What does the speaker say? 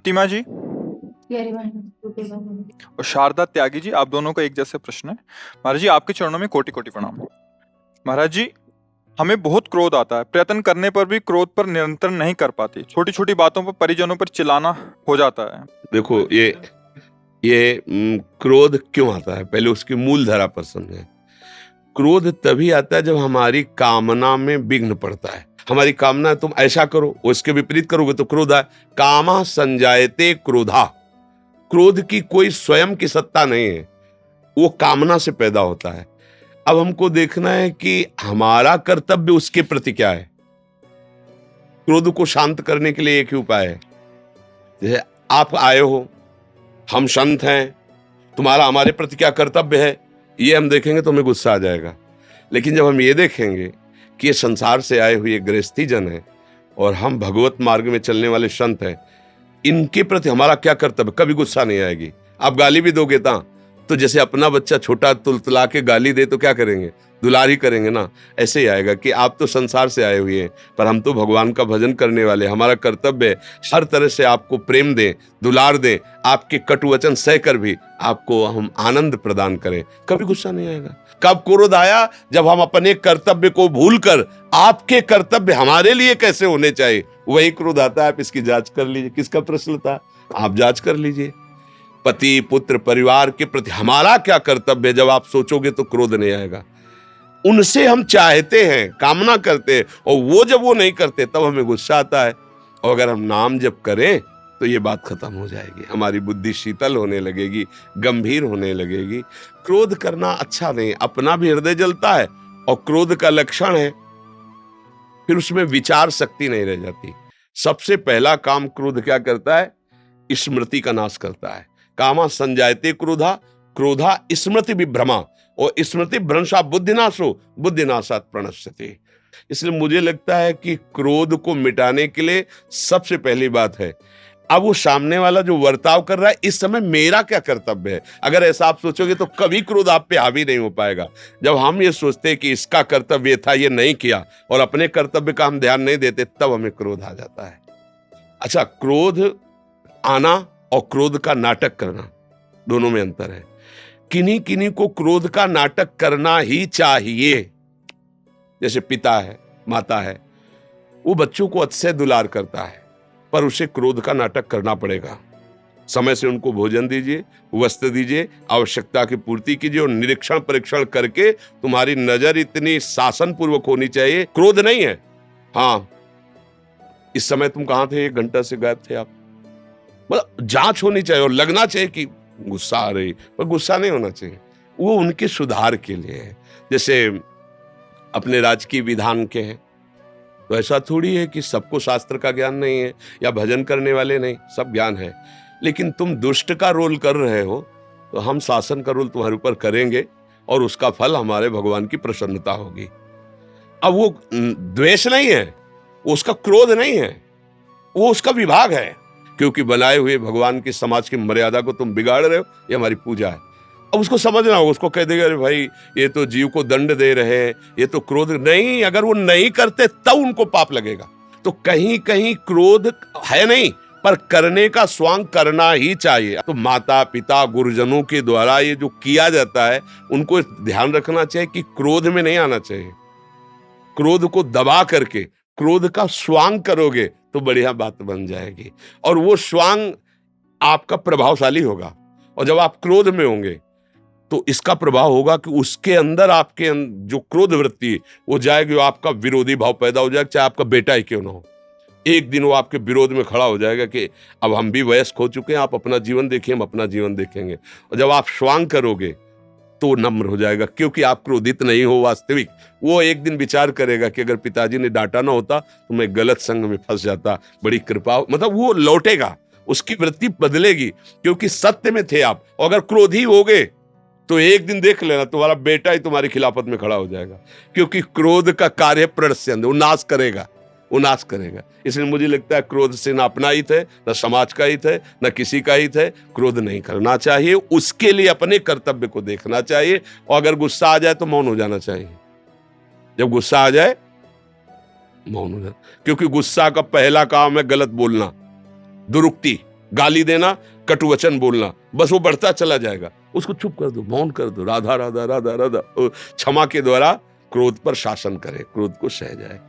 प्रतिमा जी और शारदा त्यागी जी, आप दोनों का एक जैसे प्रश्न है। महाराज जी, आपके चरणों में कोटि कोटि प्रणाम। महाराज जी, हमें बहुत क्रोध आता है, प्रयत्न करने पर भी क्रोध पर नियंत्रण नहीं कर पाती, छोटी छोटी बातों पर परिजनों पर चिल्लाना हो जाता है। देखो, ये क्रोध क्यों आता है, पहले उसकी मूल धारा पर समझें। क्रोध तभी आता है जब हमारी कामना में विघ्न पड़ता है। हमारी कामना है तुम ऐसा करो, उसके विपरीत करोगे तो क्रोध आए। कामा संजायते क्रोधा। क्रोध की कोई स्वयं की सत्ता नहीं है, वो कामना से पैदा होता है। अब हमको देखना है कि हमारा कर्तव्य उसके प्रति क्या है। क्रोध को शांत करने के लिए एक ही उपाय है। जैसे आप आए हो, हम संत हैं, तुम्हारा हमारे प्रति क्या कर्तव्य है, ये हम देखेंगे तो हमें गुस्सा आ जाएगा। लेकिन जब हम ये देखेंगे कि ये संसार से आए हुए गृहस्थी जन है और हम भगवत मार्ग में चलने वाले संत हैं, इनके प्रति हमारा क्या कर्तव्य, कभी गुस्सा नहीं आएगी। आप गाली भी दोगे तो जैसे अपना बच्चा छोटा तुलतुला के गाली दे तो क्या करेंगे, दुलार ही करेंगे ना। ऐसे ही आएगा कि आप तो संसार से आए हुए हैं, पर हम तो भगवान का भजन करने वाले, हमारा कर्तव्य है हर तरह से आपको प्रेम दें, दुलार दें, आपके कटु वचन सहकर भी आपको हम आनंद प्रदान करें, कभी गुस्सा नहीं आएगा। कब क्रोध आया, जब हम अपने कर्तव्य को भूलकर आपके कर्तव्य हमारे लिए कैसे होने चाहिए, वही क्रोध आता है। आप इसकी जांच कर लीजिए। किसका प्रश्न था, आप जांच कर लीजिए। पति पुत्र परिवार के प्रति हमारा क्या कर्तव्य है, जब आप सोचोगे तो क्रोध नहीं आएगा। उनसे हम चाहते हैं, कामना करते हैं, और वो जब वो नहीं करते तब हमें गुस्सा आता है। और अगर हम नाम जप करें तो ये बात खत्म हो जाएगी, हमारी बुद्धि शीतल होने लगेगी, गंभीर होने लगेगी। क्रोध करना अच्छा नहीं, अपना भी हृदय जलता है और क्रोध का लक्षण है, फिर उसमें विचार शक्ति नहीं रह जाती। सबसे पहला काम क्रोध क्या करता है, स्मृति का नाश करता है। कामा संजायते क्रोधा, क्रोधा स्मृति विभ्रमा, और स्मृति भ्रंशा बुद्धिनाशो, बुद्धिनाशात प्रणश्यते। इसलिए मुझे लगता है कि क्रोध को मिटाने के लिए सबसे पहली बात है, अब वो सामने वाला जो वर्ताव कर रहा है इस समय मेरा क्या कर्तव्य है। अगर ऐसा आप सोचोगे तो कभी क्रोध आप पे हावी नहीं हो पाएगा। जब हम ये सोचते हैं कि इसका कर्तव्य था, ये नहीं किया, और अपने कर्तव्य का हम ध्यान नहीं देते, तब हमें क्रोध आ जाता है। अच्छा, क्रोध आना और क्रोध का नाटक करना, दोनों में अंतर है। किन्हीं किन्हीं को क्रोध का नाटक करना ही चाहिए। जैसे पिता है, माता है, वो बच्चों को अच्छे दुलार करता है, पर उसे क्रोध का नाटक करना पड़ेगा। समय से उनको भोजन दीजिए, वस्त्र दीजिए, आवश्यकता की पूर्ति कीजिए, और निरीक्षण परीक्षण करके तुम्हारी नजर इतनी शासन पूर्वक होनी चाहिए। क्रोध नहीं है, हाँ इस समय तुम कहां थे, 1 घंटा से गायब थे आप, मतलब जांच होनी चाहिए और लगना चाहिए कि गुस्सा आ रही, पर गुस्सा नहीं होना चाहिए। वो उनके सुधार के लिए है। जैसे अपने राजकीय विधान के हैं, तो ऐसा थोड़ी है कि सबको शास्त्र का ज्ञान नहीं है या भजन करने वाले नहीं, सब ज्ञान है। लेकिन तुम दुष्ट का रोल कर रहे हो, तो हम शासन का रोल तुम्हारे ऊपर करेंगे और उसका फल हमारे भगवान की प्रसन्नता होगी। अब वो द्वेष नहीं है, वो उसका क्रोध नहीं है, वो उसका विभाग है, क्योंकि बनाए हुए भगवान की समाज की मर्यादा को तुम बिगाड़ रहे हो, ये हमारी पूजा है। अब उसको समझना होगा, उसको कह देगा अरे भाई ये तो जीव को दंड दे रहे हैं, ये तो क्रोध नहीं। अगर वो नहीं करते तब उनको पाप लगेगा। तो कहीं कहीं क्रोध है नहीं, पर करने का स्वांग करना ही चाहिए। तो माता पिता गुरुजनों के द्वारा ये जो किया जाता है, उनको ध्यान रखना चाहिए कि क्रोध में नहीं आना चाहिए। क्रोध को दबा करके क्रोध का स्वांग करोगे तो बढ़िया बात बन जाएगी, और वो स्वांग आपका प्रभावशाली होगा। और जब आप क्रोध में होंगे तो इसका प्रभाव होगा कि उसके अंदर आपके जो क्रोध वृत्ति है वो जाएगी, वो आपका विरोधी भाव पैदा हो जाएगा, चाहे आपका बेटा ही क्यों ना हो। एक दिन वो आपके विरोध में खड़ा हो जाएगा कि अब हम भी वयस्क हो चुके हैं, आप अपना जीवन देखिए, हम अपना जीवन देखेंगे। और जब आप स्वांग करोगे तो नम्र हो जाएगा, क्योंकि आप क्रोधित नहीं हो वास्तविक। वो एक दिन विचार करेगा कि अगर पिताजी ने डांटा ना होता तो मैं गलत संग में फंस जाता, बड़ी कृपा, मतलब वो लौटेगा, उसकी वृत्ति बदलेगी, क्योंकि सत्य में थे आप। और अगर क्रोधी हो गए तो एक दिन देख लेना तुम्हारा बेटा ही तुम्हारी खिलाफत में खड़ा हो जाएगा, क्योंकि क्रोध का कार्य प्रणश्यंत, वो नाश करेगा, वो नाश करेगा। इसलिए मुझे लगता है क्रोध से ना अपना हित है, ना समाज का हित है, ना किसी का हित है। क्रोध नहीं करना चाहिए, उसके लिए अपने कर्तव्य को देखना चाहिए। और अगर गुस्सा आ जाए तो मौन हो जाना चाहिए। जब गुस्सा आ जाए मौन हो जाना, क्योंकि गुस्सा का पहला काम है गलत बोलना, दुरुक्ति। गाली देना, कटुवचन बोलना, बस वो बढ़ता चला जाएगा। उसको चुप कर दो, मौन कर दो, राधा राधा राधा राधा। क्षमा के द्वारा क्रोध पर शासन करे, क्रोध को सह जाए।